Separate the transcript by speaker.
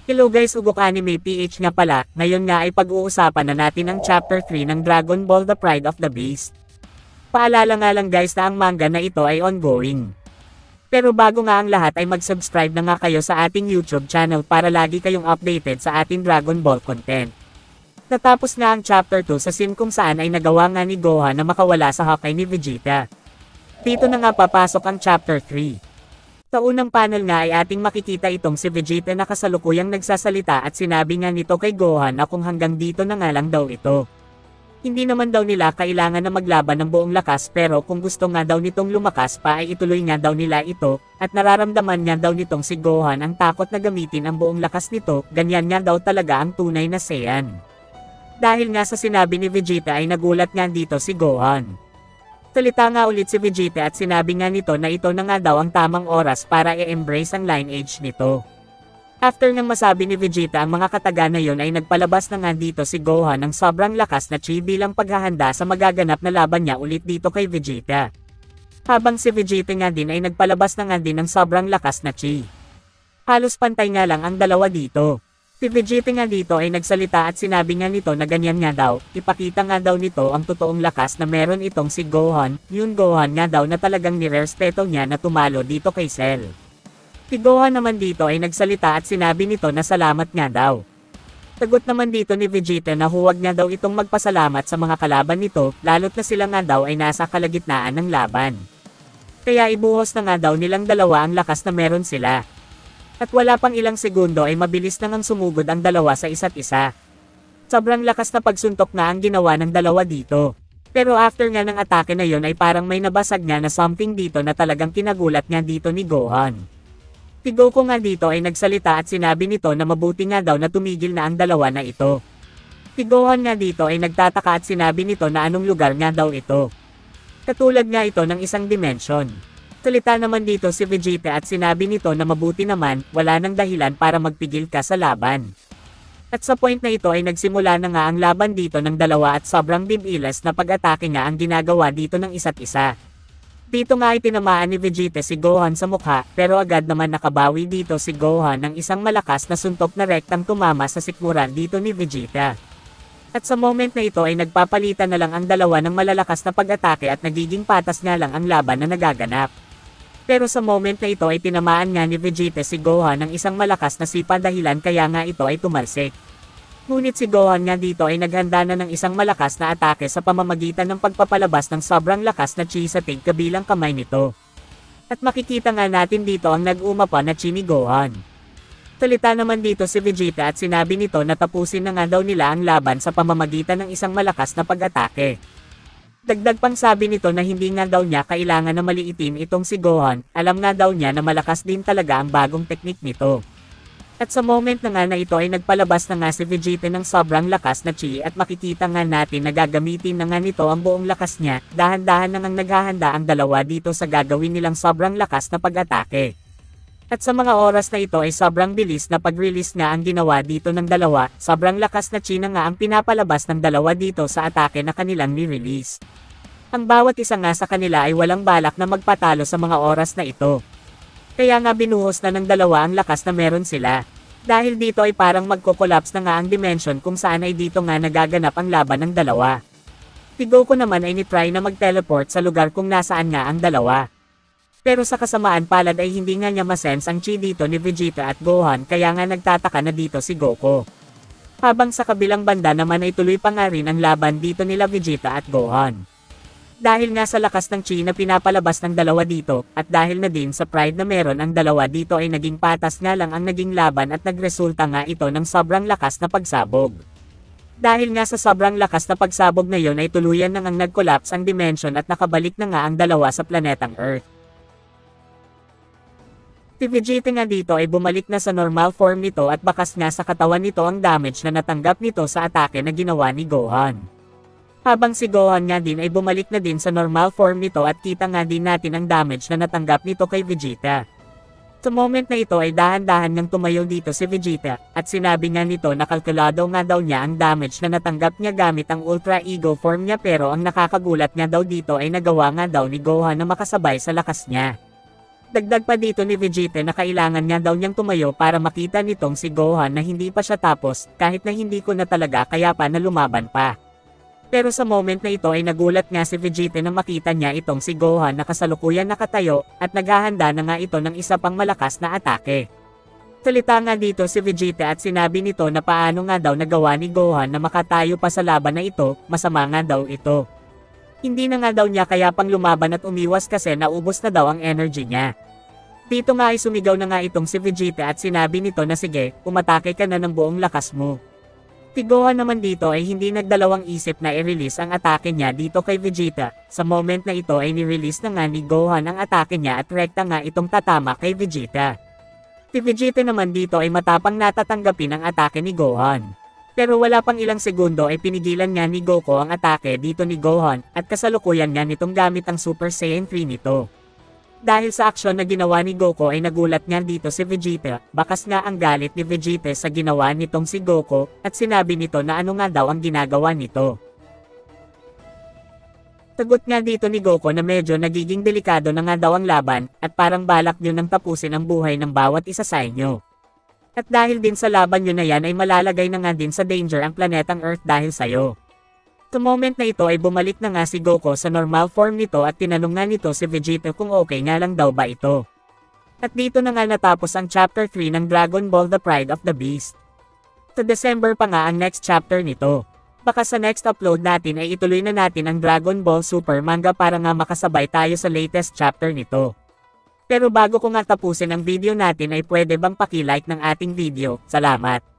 Speaker 1: Hello guys, Ugok Anime PH nga pala, ngayon nga ay pag-uusapan na natin ang Chapter 3 ng Dragon Ball The Pride of the Beast. Paalala nga lang guys na ang manga na ito ay ongoing. Pero bago nga ang lahat ay mag-subscribe na nga kayo sa ating YouTube channel para lagi kayong updated sa ating Dragon Ball content. Natapos nga ang Chapter 2 sa scene kung saan ay nagawa nga ni Gohan na makawala sa hukay ni Vegeta. Dito na nga papasok ang Chapter 3. Sa unang panel nga ay ating makikita itong si Vegeta na kasalukuyang nagsasalita at sinabi nga nito kay Gohan na kung hanggang dito na nga lang daw ito. Hindi naman daw nila kailangan na maglaban ng buong lakas pero kung gusto nga daw nitong lumakas pa ay ituloy nga daw nila ito at nararamdaman nga daw nitong si Gohan ang takot na gamitin ang buong lakas nito, ganyan nga daw talaga ang tunay na Saiyan. Dahil nga sa sinabi ni Vegeta ay nagulat nga dito si Gohan. Salita nga ulit si Vegeta at sinabi nga nito na ito na nga daw ang tamang oras para i-embrace ang lineage nito. After nang masabi ni Vegeta ang mga kataga na yon ay nagpalabas na nga dito si Gohan ng sobrang lakas na chi bilang paghahanda sa magaganap na laban niya ulit dito kay Vegeta. Habang si Vegeta nga din ay nagpalabas na nga din ng sobrang lakas na chi. Halos pantay nga lang ang dalawa dito. Si Vegeta nga dito ay nagsalita at sinabi nga nito na ganyan nga daw, ipakita nga daw nito ang totoong lakas na meron itong si Gohan, yun Gohan nga daw na talagang nirespeto niya na tumalo dito kay Cell. Si Gohan naman dito ay nagsalita at sinabi nito na salamat nga daw. Sagot naman dito ni Vegeta na huwag nga daw itong magpasalamat sa mga kalaban nito, lalo't na sila nga daw ay nasa kalagitnaan ng laban. Kaya ibuhos na nga daw nilang dalawa ang lakas na meron sila. At wala pang ilang segundo ay mabilis nang sumugod ang dalawa sa isa't isa. Sobrang lakas na pagsuntok na ang ginawa ng dalawa dito. Pero after nga ng atake na yon ay parang may nabasag nga na something dito na talagang kinagulat nga dito ni Gohan. Si Goku nga dito ay nagsalita at sinabi nito na mabuti nga daw na tumigil na ang dalawa na ito. Si Gohan nga dito ay nagtataka at sinabi nito na anong lugar nga daw ito. Katulad nga ito ng isang dimension. Salita naman dito si Vegeta at sinabi nito na mabuti naman, wala nang dahilan para magpigil ka sa laban. At sa point na ito ay nagsimula na nga ang laban dito ng dalawa at sobrang bibilis na pag-atake nga ang ginagawa dito ng isa't isa. Dito nga ay tinamaan ni Vegeta si Gohan sa mukha pero agad naman nakabawi dito si Gohan ng isang malakas na suntok na rektang tumama sa sikmuran dito ni Vegeta. At sa moment na ito ay nagpapalitan na lang ang dalawa ng malalakas na pag-atake at nagiging patas nga lang ang laban na nagaganap. Pero sa moment na ito ay tinamaan nga ni Vegeta si Gohan ng isang malakas na sipa dahilan kaya nga ito ay tumalsik. Ngunit si Gohan nga dito ay naghanda na ng isang malakas na atake sa pamamagitan ng pagpapalabas ng sobrang lakas na chi sa kabilang kamay nito. At makikita nga natin dito ang nag-umapa na chi ni Gohan. Salita naman dito si Vegeta at sinabi nito na tapusin na nga daw nila ang laban sa pamamagitan ng isang malakas na pag-atake. Dagdag pang sabi nito na hindi nga daw niya kailangan na maliitin itong si Gohan, alam nga daw niya na malakas din talaga ang bagong teknik nito. At sa moment na nga na ito ay nagpalabas na nga si Vegeta ng sobrang lakas na chi at makikita nga natin na gagamitin na nga nito ang buong lakas niya, dahan-dahan na ngang naghahanda ang dalawa dito sa gagawin nilang sobrang lakas na pag-atake. At sa mga oras na ito ay sobrang bilis na pag-release nga ang ginawa dito ng dalawa, sobrang lakas na chi na nga ang pinapalabas ng dalawa dito sa atake na kanilang ni-release. Ang bawat isa nga sa kanila ay walang balak na magpatalo sa mga oras na ito. Kaya nga binuhos na ng dalawa ang lakas na meron sila. Dahil dito ay parang magko-collapse na nga ang dimension kung saan ay dito nga nagaganap ang laban ng dalawa. Si Goku naman ay nitry na mag-teleport sa lugar kung nasaan nga ang dalawa. Pero sa kasamaan palad ay hindi nga niya masense ang chi dito ni Vegeta at Gohan kaya nga nagtataka na dito si Goku. Habang sa kabilang banda naman ay tuloy pa nga rin ang laban dito nila Vegeta at Gohan. Dahil nga sa lakas ng chi na pinapalabas ng dalawa dito, at dahil na din sa pride na meron ang dalawa dito ay naging patas nga lang ang naging laban at nagresulta nga ito ng sobrang lakas na pagsabog. Dahil nga sa sobrang lakas na pagsabog na yon ay tuluyan na ngang nag-collapse ang dimension at nakabalik na nga ang dalawa sa planetang Earth. Si Vegeta nga dito ay bumalik na sa normal form nito at bakas nga sa katawan nito ang damage na natanggap nito sa atake na ginawa ni Gohan. Habang si Gohan nga din ay bumalik na din sa normal form nito at kita nga din natin ang damage na natanggap nito kay Vegeta. Sa moment na ito ay dahan-dahan ngang tumayo dito si Vegeta at sinabi nga nito na kalkulado nga daw niya ang damage na natanggap niya gamit ang Ultra Ego form niya pero ang nakakagulat nga daw dito ay nagawa nga daw ni Gohan na makasabay sa lakas niya. Dagdag pa dito ni Vegeta na kailangan nga daw niyang tumayo para makita nitong si Gohan na hindi pa siya tapos, kahit na hindi ko na talaga kaya pa na lumaban pa. Pero sa moment na ito ay nagulat nga si Vegeta na makita niya itong si Gohan na kasalukuyan nakatayo, at naghahanda na nga ito ng isa pang malakas na atake. Salita nga dito si Vegeta at sinabi nito na paano nga daw nagawa ni Gohan na makatayo pa sa laban na ito, masama nga daw ito. Hindi na nga daw niya kaya pang lumaban at umiwas kasi naubos na daw ang energy niya. Dito nga ay sumigaw na nga itong si Vegeta at sinabi nito na sige, umatake ka na ng buong lakas mo. Si Gohan naman dito ay hindi nagdalawang isip na i-release ang atake niya dito kay Vegeta. Sa moment na ito ay ni-release na nga ni Gohan ang atake niya at rekta nga itong tatama kay Vegeta. Si Vegeta naman dito ay matapang natatanggapin ang atake ni Gohan. Pero wala pang ilang segundo ay pinigilan nga ni Goku ang atake dito ni Gohan at kasalukuyan nga nitong gamit ang Super Saiyan 3 nito. Dahil sa aksyon na ginawa ni Goku ay nagulat nga dito si Vegeta, bakas nga ang galit ni Vegeta sa ginawa nitong si Goku, at sinabi nito na ano nga daw ang ginagawa nito. Sagot nga dito ni Goku na medyo nagiging delikado na nga daw ang laban, at parang balak nyo nang tapusin ang buhay ng bawat isa sa inyo. At dahil din sa laban nyo na yan ay malalagay na nga din sa danger ang planetang Earth dahil sayo. Sa moment na ito ay bumalik na nga si Goku sa normal form nito at tinanong nga nito si Vegeta kung okay nga lang daw ba ito. At dito na nga natapos ang chapter 3 ng Dragon Ball The Pride of the Beast. Sa December pa nga ang next chapter nito. Baka sa next upload natin ay ituloy na natin ang Dragon Ball Super manga para nga makasabay tayo sa latest chapter nito. Pero bago ko nga tapusin ang video natin ay pwede bang paki-like ng ating video? Salamat!